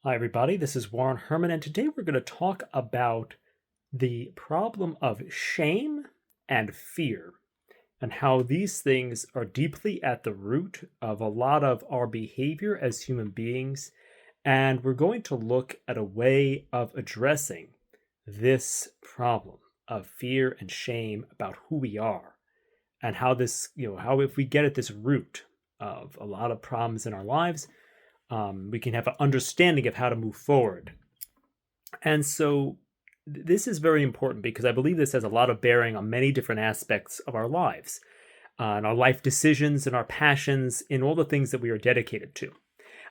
Hi, everybody. This is Warren Herman, and today we're going to talk about the problem of shame and fear and how these things are deeply at the root of a lot of our behavior as human beings. And we're going to look at a way of addressing this problem of fear and shame about who we are and how this, how if we get at this root of a lot of problems in our lives, we can have an understanding of how to move forward. And so this is very important because I believe this has a lot of bearing on many different aspects of our lives, and our life decisions and our passions in all the things that we are dedicated to.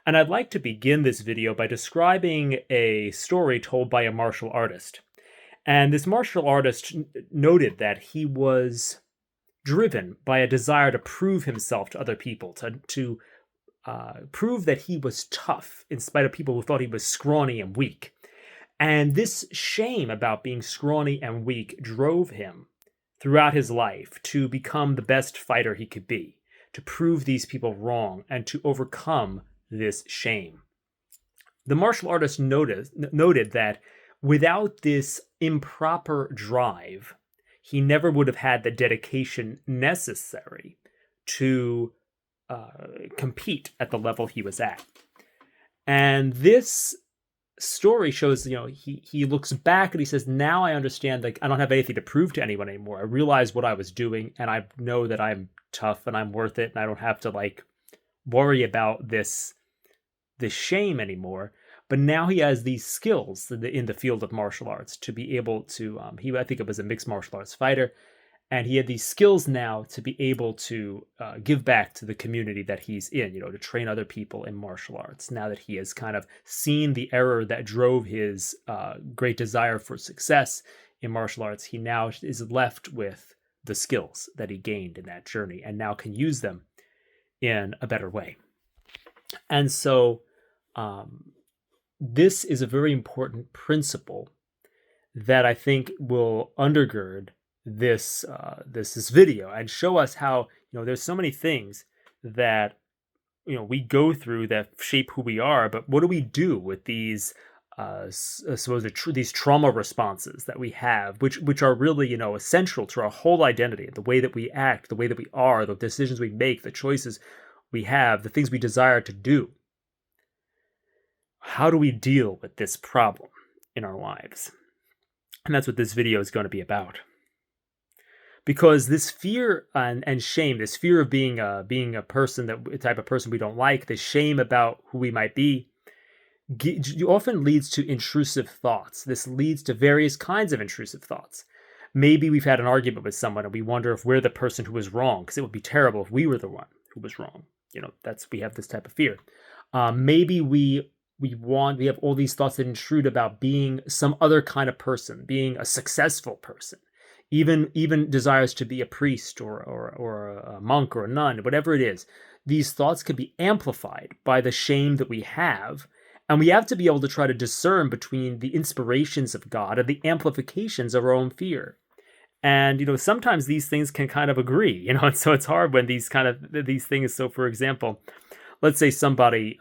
And I'd like to begin this video by describing a story told by a martial artist. And this martial artist noted that he was driven by a desire to prove himself to other people, to prove that he was tough in spite of people who thought he was scrawny and weak. And this shame about being scrawny and weak drove him throughout his life to become the best fighter he could be, to prove these people wrong, and to overcome this shame. The martial artist noted that without this improper drive, he never would have had the dedication necessary to compete at the level he was at. And this story shows, he looks back and he says, now I understand, like, I don't have anything to prove to anyone anymore. I realize what I was doing, and I know that I'm tough and I'm worth it, and I don't have to like worry about this shame anymore. But now he has these skills in the field of martial arts to be able to I think it was a mixed martial arts fighter, and he had these skills now to be able to give back to the community that he's in, to train other people in martial arts. Now that he has kind of seen the error that drove his great desire for success in martial arts, he now is left with the skills that he gained in that journey and now can use them in a better way. And so this is a very important principle that I think will undergird this video and show us how there's so many things that we go through that shape who we are, but what do we do with these these trauma responses that we have, which are really essential to our whole identity, the way that we act, the way that we are, the decisions we make, the choices we have, the things we desire to do. How do we deal with this problem in our lives? And that's what this video is going to be about. Because this fear and shame, this fear of being a person, that type of person we don't like, this shame about who we might be, often leads to intrusive thoughts. This leads to various kinds of intrusive thoughts. Maybe we've had an argument with someone and we wonder if we're the person who was wrong, because it would be terrible if we were the one who was wrong. We have this type of fear. Maybe we have all these thoughts that intrude about being some other kind of person, being a successful person. Even desires to be a priest or a monk or a nun, whatever it is. These thoughts can be amplified by the shame that we have, and we have to be able to try to discern between the inspirations of God and the amplifications of our own fear. And sometimes these things can kind of agree, and so it's hard when these things. So, for example, let's say somebody,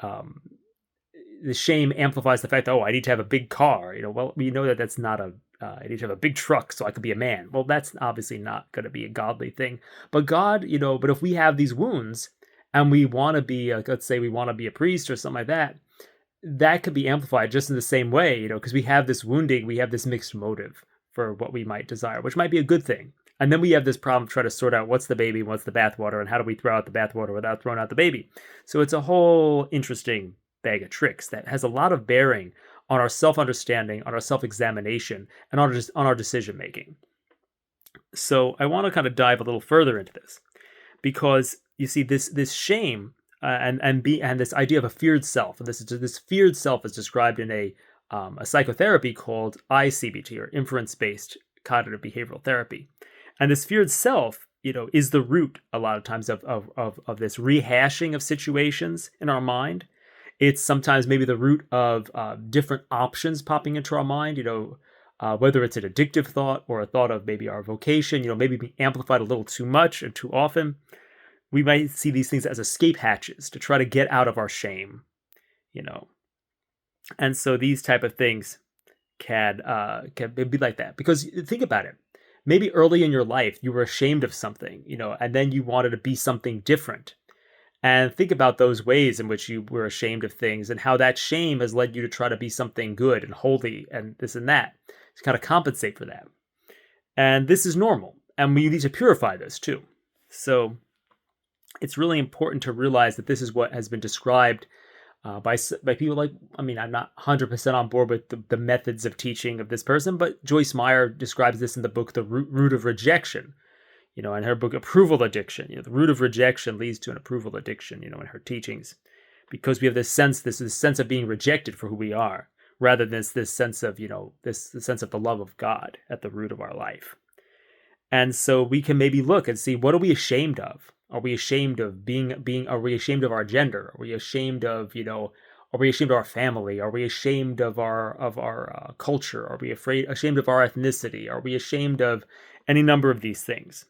the shame amplifies the fact that, I need to have a big car. Well, we know that that's not I need to have a big truck so I could be a man. Well, that's obviously not going to be a godly thing. But God, but if we have these wounds and we want to be, let's say we want to be a priest or something like that, that could be amplified just in the same way, because we have this wounding, we have this mixed motive for what we might desire, which might be a good thing. And then we have this problem of trying to sort out what's the baby, what's the bathwater, and how do we throw out the bathwater without throwing out the baby. So it's a whole interesting bag of tricks that has a lot of bearing on our self-understanding, on our self-examination, and on our decision-making. So I want to kind of dive a little further into this, because you see this shame and this idea of a feared self, and this feared self is described in a psychotherapy called ICBT, or inference-based cognitive behavioral therapy. And this feared self, is the root a lot of times of this rehashing of situations in our mind. It's sometimes maybe the root of different options popping into our mind, whether it's an addictive thought or a thought of maybe our vocation, maybe being amplified a little too much and too often. We might see these things as escape hatches to try to get out of our shame, And so these type of things can be like that, because think about it. Maybe early in your life you were ashamed of something, and then you wanted to be something different. And think about those ways in which you were ashamed of things and how that shame has led you to try to be something good and holy and this and that to kind of compensate for that. And this is normal. And we need to purify this too. So it's really important to realize that this is what has been described by people like, I mean, I'm not 100% on board with the methods of teaching of this person, but Joyce Meyer describes this in the book, The Root of Rejection, in her book, Approval Addiction. The root of rejection leads to an approval addiction, in her teachings, because we have this sense of being rejected for who we are, rather than this sense of, this sense of the love of God at the root of our life. And so we can maybe look and see, what are we ashamed of? Are we ashamed of are we ashamed of our gender? Are we ashamed of, are we ashamed of our family? Are we ashamed of our culture? Are we ashamed of our ethnicity? Are we ashamed of any number of these things?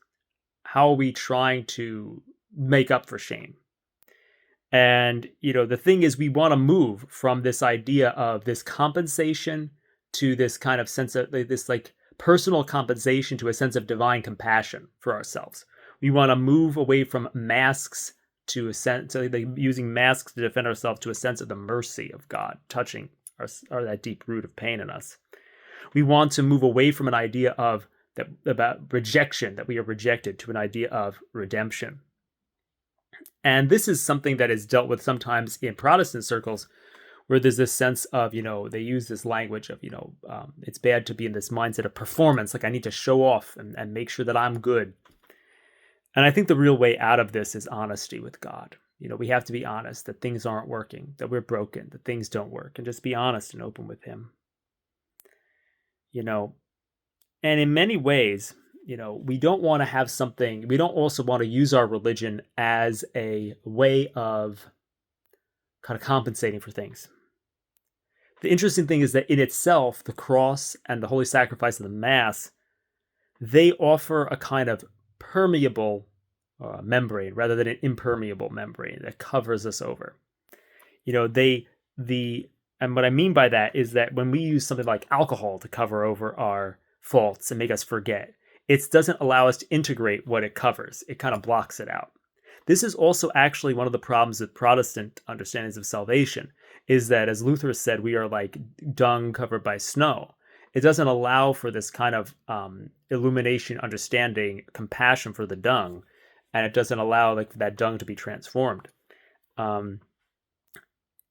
How are we trying to make up for shame? And, the thing is, we want to move from this idea of this compensation to this kind of sense of this, like, personal compensation, to a sense of divine compassion for ourselves. We want to move away from masks to a sense, using masks to defend ourselves, to a sense of the mercy of God touching or that deep root of pain in us. We want to move away from an idea of about rejection, that we are rejected, to an idea of redemption. And this is something that is dealt with sometimes in Protestant circles, where there's this sense of, they use this language of, it's bad to be in this mindset of performance, like I need to show off and make sure that I'm good. And I think the real way out of this is honesty with God. We have to be honest that things aren't working, that we're broken, that things don't work, and just be honest and open with Him. And in many ways, we don't want to have something, we don't also want to use our religion as a way of kind of compensating for things. The interesting thing is that in itself, the cross and the holy sacrifice of the Mass, they offer a kind of permeable membrane rather than an impermeable membrane that covers us over. And what I mean by that is that when we use something like alcohol to cover over our faults and make us forget, it doesn't allow us to integrate what it covers. It kind of blocks it out. This is also actually one of the problems with Protestant understandings of salvation, is that, as Luther said, we are like dung covered by snow. It doesn't allow for this kind of illumination, understanding, compassion for the dung, and it doesn't allow for that dung to be transformed. And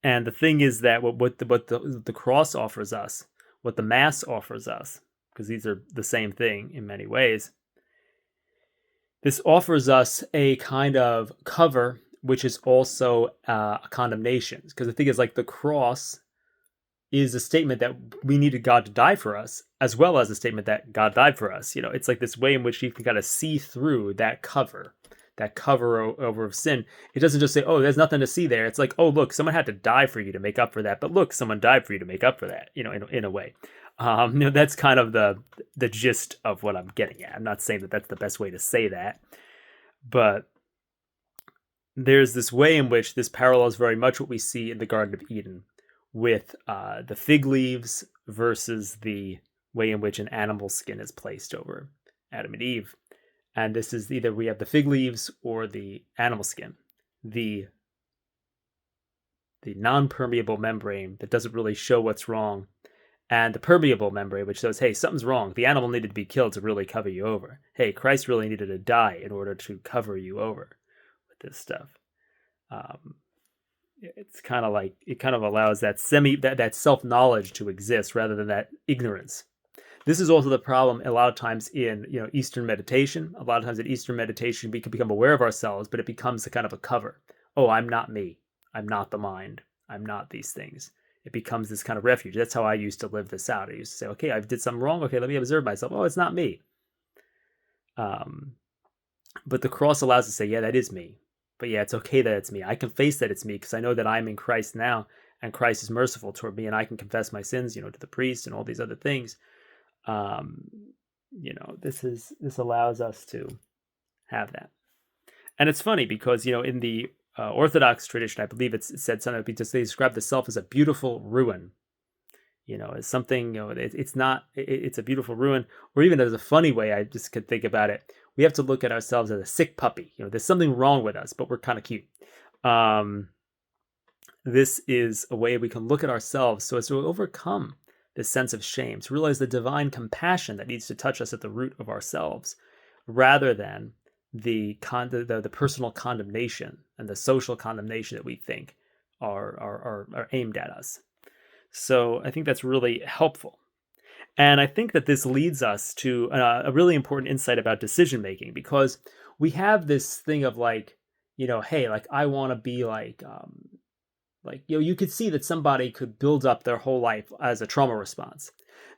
the thing is that what the cross offers us, what the Mass offers us, because these are the same thing in many ways, this offers us a kind of cover, which is also a condemnation. Because the thing is, like, the cross is a statement that we needed God to die for us, as well as a statement that God died for us. It's like this way in which you can kind of see through that cover over of sin. It doesn't just say, oh, there's nothing to see there. It's like, oh, look, someone had to die for you to make up for that. But look, someone died for you to make up for that, in a way. That's kind of the gist of what I'm getting at. I'm not saying that that's the best way to say that, but there's this way in which this parallels very much what we see in the Garden of Eden, with the fig leaves versus the way in which an animal skin is placed over Adam and Eve. And this is either we have the fig leaves or the animal skin, the non-permeable membrane that doesn't really show what's wrong, and the permeable membrane, which says, hey, something's wrong. The animal needed to be killed to really cover you over. Hey, Christ really needed to die in order to cover you over with this stuff. It's kind of like, it kind of allows that that self-knowledge to exist rather than that ignorance. This is also the problem a lot of times in Eastern meditation. A lot of times in Eastern meditation, we can become aware of ourselves, but it becomes a kind of a cover. Oh, I'm not me. I'm not the mind. I'm not these things. It becomes this kind of refuge. That's how I used to live this out. I used to say, okay, I did something wrong. Okay, let me observe myself. Oh, it's not me. But the cross allows us to say, yeah, that is me. But yeah, it's okay that it's me. I can face that it's me because I know that I'm in Christ now, and Christ is merciful toward me, and I can confess my sins, to the priest and all these other things. This allows us to have that. And it's funny because, in the Orthodox tradition, I believe it's said something because they describe the self as a beautiful ruin It's something, it's not, it's a beautiful ruin. Or even as a funny way, I just could think about it. We have to look at ourselves as a sick puppy. There's something wrong with us, but we're kind of cute. Um, this is a way we can look at ourselves so as to overcome this sense of shame, to realize the divine compassion that needs to touch us at the root of ourselves, rather than the personal condemnation and the social condemnation that we think are aimed at us. So I think that's really helpful. And I think that this leads us to a really important insight about decision making, because we have this thing of like, hey, like I want to be like, you could see that somebody could build up their whole life as a trauma response.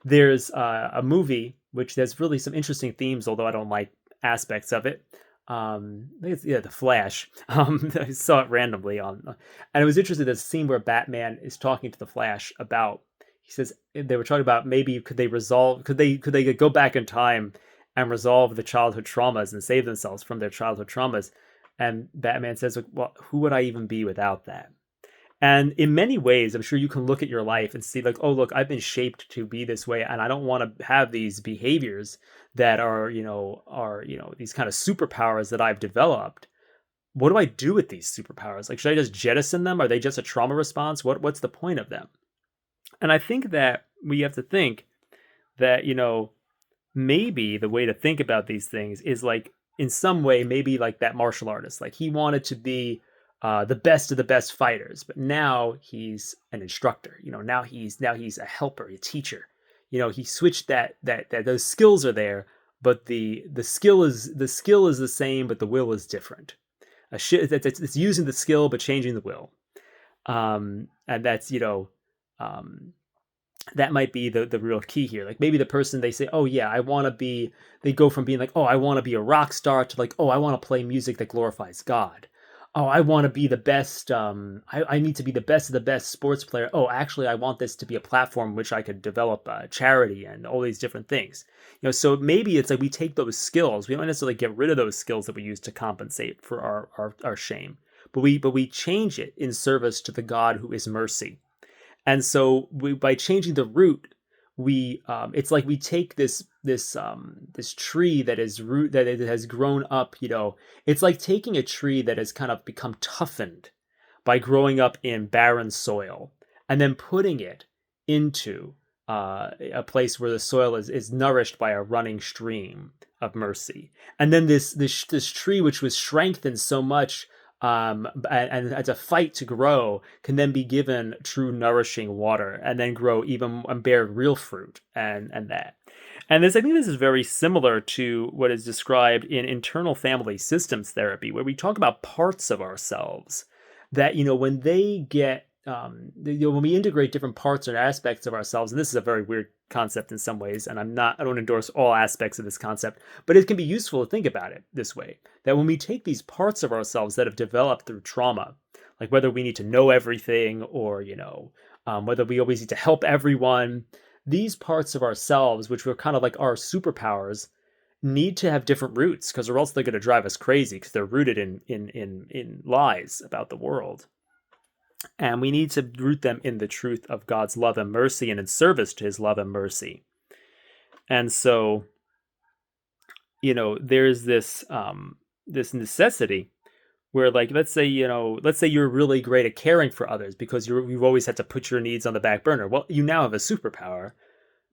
There's a movie which there's really some interesting themes, although I don't like aspects of it. I think it's, yeah, The Flash. I saw it randomly and it was interesting. There's a scene where Batman is talking to the Flash about. He says they were talking about maybe could they go back in time and resolve the childhood traumas and save themselves from their childhood traumas. And Batman says, well, who would I even be without that? And in many ways, I'm sure you can look at your life and see like, oh, look, I've been shaped to be this way, and I don't want to have these behaviors that are these kind of superpowers that I've developed. What do I do with these superpowers? Like, should I just jettison them? Are they just a trauma response? What's the point of them? And I think that we have to think that, maybe the way to think about these things is like in some way, maybe like that martial artist, like he wanted to be the best of the best fighters, but now he's an instructor. Now he's a helper, a teacher. He switched that those skills are there, but the skill is the same, but the will is different. It's using the skill but changing the will, and that's that might be the real key here. Like maybe the person, they say, oh yeah, I want to be, they go from being like, oh, I want to be a rock star to like, oh, I want to play music that glorifies God. Oh, I want to be the best. I need to be the best of the best sports player. Oh, actually, I want this to be a platform which I could develop charity and all these different things. So maybe it's like we take those skills. We don't necessarily get rid of those skills that we use to compensate for our shame, but we change it in service to the God who is mercy. And so by changing the root, we it's like we take this tree that is root that it has grown up. It's like taking a tree that has kind of become toughened by growing up in barren soil, and then putting it into a place where the soil is nourished by a running stream of mercy. And then this tree, which was strengthened so much, and as a fight to grow, can then be given true nourishing water, and then grow even and bear real fruit, and that. And I think this is very similar to what is described in internal family systems therapy, where we talk about parts of ourselves that, when they get when we integrate different parts or aspects of ourselves. And this is a very weird concept in some ways, and I don't endorse all aspects of this concept, but it can be useful to think about it this way, that when we take these parts of ourselves that have developed through trauma, like whether we need to know everything, or whether we always need to help everyone, these parts of ourselves, which were kind of like our superpowers, need to have different roots, because or else they're going to drive us crazy, because they're rooted in lies about the world. And we need to root them in the truth of God's love and mercy, and in service to his love and mercy. And so, there's this necessity where, like, let's say you're really great at caring for others because you've always had to put your needs on the back burner. Well, you now have a superpower,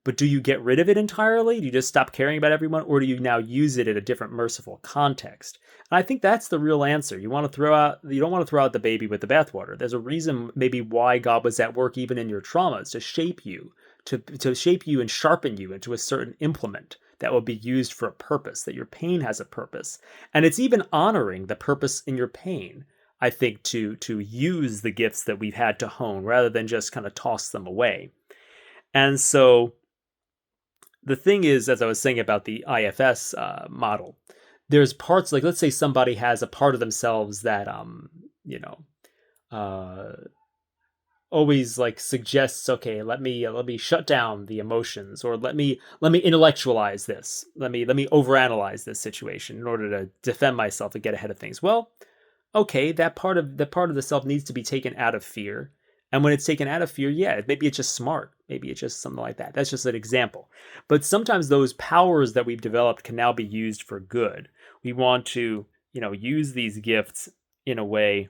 but do you get rid of it entirely? Do you just stop caring about everyone, or do you now use it in a different merciful context? And I think that's the real answer. You don't want to throw out the baby with the bathwater. There's a reason maybe why God was at work even in your traumas, to shape you, to shape you and sharpen you into a certain implement that will be used for a purpose, that your pain has a purpose. And it's even honoring the purpose in your pain, I think, to use the gifts that we've had to hone rather than just kind of toss them away. And so the thing is, as I was saying about the IFS model, there's parts, like let's say somebody has a part of themselves that always like suggests, okay, let me shut down the emotions, or let me intellectualize this, let me overanalyze this situation in order to defend myself and get ahead of things. Well, okay, that part of the self needs to be taken out of fear And when it's taken out of fear, yeah, maybe it's just smart. Maybe it's just something like that. That's just an example. But sometimes those powers that we've developed can now be used for good. We want to, use these gifts in a way.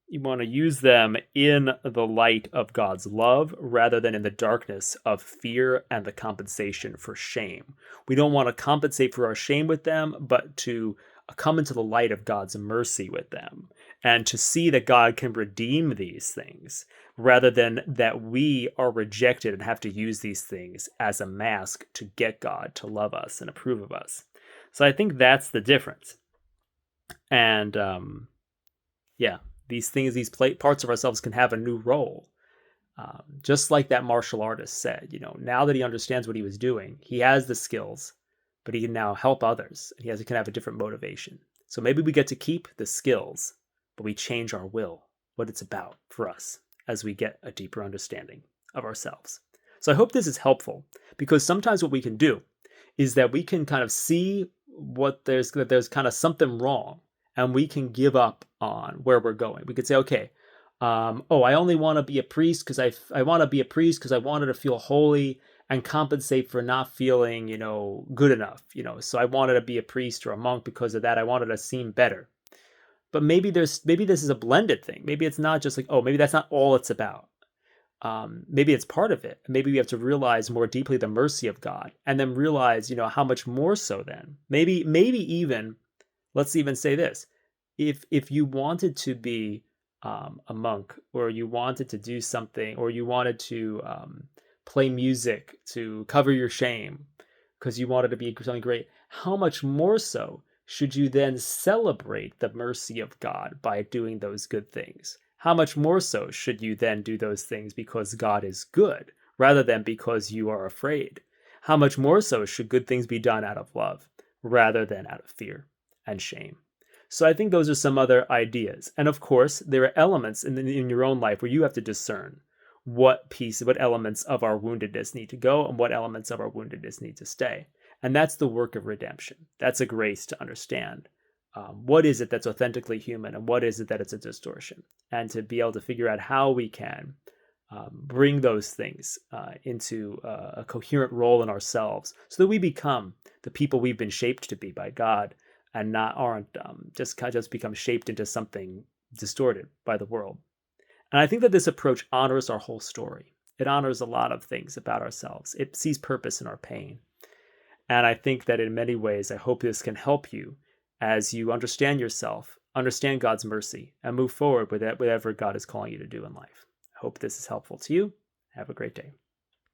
You want to use them in the light of God's love rather than in the darkness of fear and the compensation for shame. We don't want to compensate for our shame with them, but to come into the light of God's mercy with them and to see that God can redeem these things rather than that we are rejected and have to use these things as a mask to get God to love us and approve of us. So I think that's the difference. And yeah, these things, parts of ourselves can have a new role. Just like that martial artist said, now that he understands what he was doing, he has the skills, but he can now help others. He can have a different motivation. So maybe we get to keep the skills, but we change our will, what it's about for us as we get a deeper understanding of ourselves. So I hope this is helpful, because sometimes what we can do is that we can kind of see that there's kind of something wrong, and we can give up on where we're going. We could say, okay, I only want to be a priest because I want to be a priest because I wanted to feel holy and compensate for not feeling, good enough, So I wanted to be a priest or a monk because of that. I wanted to seem better. But maybe this is a blended thing. Maybe it's not just like, maybe that's not all it's about. Maybe it's part of it. Maybe we have to realize more deeply the mercy of God, and then realize, how much more so then. Maybe even, let's even say this: if you wanted to be a monk, or you wanted to do something, or you wanted to play music to cover your shame because you wanted to be something great, how much more so should you then celebrate the mercy of God by doing those good things? How much more so should you then do those things because God is good rather than because you are afraid? How much more so should good things be done out of love rather than out of fear and shame? So I think those are some other ideas. And of course, there are elements in your own life where you have to discern what elements of our woundedness need to go and what elements of our woundedness need to stay. And that's the work of redemption. That's a grace to understand what is it that's authentically human and what is it that it's a distortion, and to be able to figure out how we can bring those things into a coherent role in ourselves so that we become the people we've been shaped to be by God, and aren't just become shaped into something distorted by the world. And I think that this approach honors our whole story. It honors a lot of things about ourselves. It sees purpose in our pain. And I think that in many ways, I hope this can help you as you understand yourself, understand God's mercy, and move forward with whatever God is calling you to do in life. I hope this is helpful to you. Have a great day.